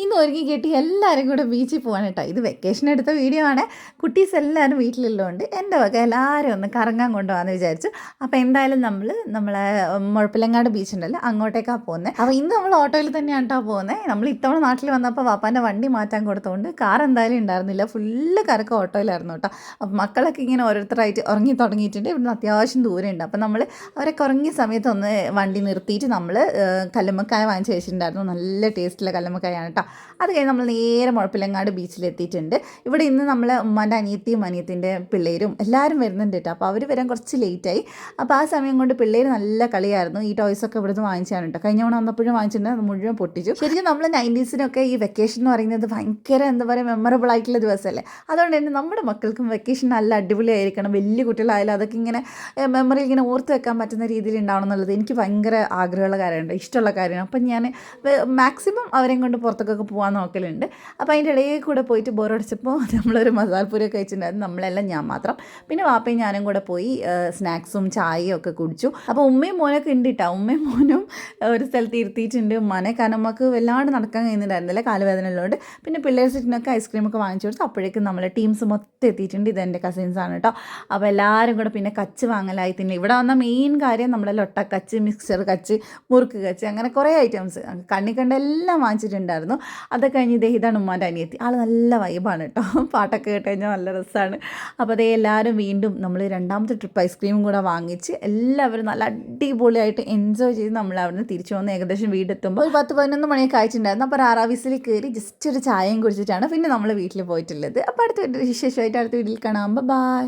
ഇന്ന് ഒരുങ്ങി കെട്ടി എല്ലാവരും കൂടെ ബീച്ചിൽ പോകാൻ കേട്ടോ. ഇത് വെക്കേഷൻ എടുത്ത വീഡിയോ ആണ്. കുട്ടീസ് എല്ലാവരും വീട്ടിലുള്ളതുകൊണ്ട് എൻ്റെ വക എല്ലാവരും ഒന്ന് കറങ്ങാൻ കൊണ്ടുപോകാമെന്ന് വിചാരിച്ചു. അപ്പോൾ എന്തായാലും നമ്മളെ മുഴപ്പിലങ്ങാട് ബീച്ച് ഉണ്ടല്ലോ, അങ്ങോട്ടേക്കാണ് പോകുന്നത്. അപ്പോൾ ഇന്ന് നമ്മൾ ഓട്ടോയിൽ തന്നെയാണ് കേട്ടോ പോകുന്നത്. നമ്മൾ ഇത്തവണ നാട്ടിൽ വന്നപ്പോൾ വാപ്പാൻ്റെ വണ്ടി മാറ്റാൻ കൊടുത്തുകൊണ്ട് കാർ എന്തായാലും ഉണ്ടായിരുന്നില്ല, ഫുള്ള് കറക്കം ഓട്ടോയിലായിരുന്നു കേട്ടോ. അപ്പോൾ മക്കളൊക്കെ ഇങ്ങനെ ഓരോരുത്തരായിട്ട് ഉറങ്ങി തുടങ്ങിയിട്ടുണ്ട്. ഇവിടുന്ന് അത്യാവശ്യം ദൂരമുണ്ട്. അപ്പോൾ നമ്മൾ അവരൊക്കെ ഉറങ്ങിയ സമയത്ത് ഒന്ന് വണ്ടി നിർത്തിയിട്ട് നമ്മൾ കല്ലുമ്മക്കായ വാങ്ങിച്ച് വെച്ചിട്ടുണ്ടായിരുന്നു. നല്ല ടേസ്റ്റുള്ള കല്ലുമ്മക്കായാണ് കേട്ടോ. അത് കഴിഞ്ഞ് നമ്മൾ നേരെ മുഴപ്പിലങ്ങാട് ബീച്ചിലെത്തിയിട്ടുണ്ട്. ഇവിടെ ഇന്ന് നമ്മൾ ഉമ്മാൻ്റെ അനിയത്തിയും അനിയത്തിൻ്റെ പിള്ളേരും എല്ലാവരും വരുന്നുണ്ട് കേട്ടോ. അപ്പോൾ അവർ വരാൻ കുറച്ച് ലേറ്റായി. അപ്പോൾ ആ സമയം കൊണ്ട് പിള്ളേർ നല്ല കളിയായിരുന്നു. ഈ ടോയ്സൊക്കെ ഇവിടുന്ന് വാങ്ങിച്ചാണ് കേട്ടോ. കഴിഞ്ഞ തവണ വന്നപ്പോഴും വാങ്ങിച്ചിട്ടുണ്ട്, അത് മുഴുവൻ പൊട്ടിച്ചു. ശരിക്കും നമ്മൾ 90s ഈ വെക്കേഷൻ എന്ന് പറയുന്നത് ഭയങ്കര എന്താ പറയുക മെമ്മറബിൾ ആയിട്ടുള്ള ദിവസമല്ലേ. അതുകൊണ്ട് തന്നെ നമ്മുടെ മക്കൾക്കും വെക്കേഷൻ നല്ല അടിപൊളിയായിരിക്കണം. വലിയ കുട്ടികളായാലും അതൊക്കെ ഇങ്ങനെ മെമ്മറിയിൽ ഇങ്ങനെ ഓർത്ത് വെക്കാൻ പറ്റുന്ന രീതിയിൽ ഉണ്ടാവണം എന്നുള്ളത് എനിക്ക് ഭയങ്കര ആഗ്രഹമുള്ള കാര്യമുണ്ട്, ഇഷ്ടമുള്ള കാര്യമാണ്. അപ്പം ഞാൻ മാക്സിമം അവരെയും കൊണ്ട് പുറത്തേക്കൊക്കെ പോകാൻ നോക്കലുണ്ട്. അപ്പോൾ അതിൻ്റെ ഇടയിൽ കൂടെ പോയിട്ട് ബോറടിച്ചപ്പോൾ നമ്മളൊരു മസാലപ്പൂരിയൊക്കെ കഴിച്ചിട്ടുണ്ടായിരുന്നു. നമ്മളെല്ലാം ഞാൻ മാത്രം. പിന്നെ വാപ്പയും ഞാനും കൂടെ പോയി സ്നാക്സും ചായയും ഒക്കെ കുടിച്ചു. അപ്പോൾ ഉമ്മയും മോനൊക്കെ ഉണ്ട് കേട്ടോ. ഉമ്മയും മോനും ഒരു സ്ഥലത്ത് ഇരുത്തിയിട്ടുണ്ട്. ഉമ്മാനെ കാരണം നമുക്ക് വല്ലാണ്ട് നടക്കാൻ കഴിയുന്നുണ്ടായിരുന്നില്ല, കാലുവേദന ഉള്ളതുകൊണ്ട്. പിന്നെ പിള്ളേർ സിറ്റിനൊക്കെ ഐസ്ക്രീമൊക്കെ വാങ്ങിച്ചു കൊടുത്തു. അപ്പോഴേക്കും നമ്മളെ ടീംസ് മൊത്തം എത്തിയിട്ടുണ്ട്. ഇതെൻ്റെ കസിൻസാണ് കേട്ടോ. അപ്പോൾ എല്ലാവരും കൂടെ പിന്നെ കച്ച് വാങ്ങലായി. പിന്നെ ഇവിടെ വന്ന മെയിൻ കാര്യം നമ്മളെ ലൊട്ടക്കച്ച്, മിക്സർ കച്ച്, മുറുക്ക് കച്ച്, അങ്ങനെ കുറേ ഐറ്റംസ് കണ്ണി കണ്ട എല്ലാം വാങ്ങിച്ചിട്ടുണ്ടായിരുന്നു. അതൊക്കെ കഴിഞ്ഞ് ഇതാണ് ഉമ്മാൻ്റെ അനിയത്തി. ആൾ നല്ല വൈബാണ് കേട്ടോ. പാട്ടൊക്കെ കേട്ട് കഴിഞ്ഞാൽ നല്ല രസമാണ്. അപ്പോൾ അതേ എല്ലാവരും വീണ്ടും നമ്മൾ രണ്ടാമത്തെ ട്രിപ്പ് ഐസ്ക്രീമും കൂടെ വാങ്ങിച്ച് എല്ലാവരും നല്ല അടിപൊളിയായിട്ട് എൻജോയ് ചെയ്ത് നമ്മൾ അവിടുന്ന് തിരിച്ചു വന്ന് ഏകദേശം വീടെത്തുമ്പോൾ ഒരു 10-11 മണിയൊക്കെ അയച്ചിട്ടുണ്ടായിരുന്നു. അപ്പോൾ ആറാവിസിൽ കയറി ജസ്റ്റ് ഒരു ചായയും കുടിച്ചിട്ടാണ് പിന്നെ നമ്മൾ വീട്ടിൽ പോയിട്ടുള്ളത്. അപ്പോൾ അടുത്ത വിശേഷമായിട്ട് അടുത്ത വീട്ടിൽ കാണാം. ബൈ.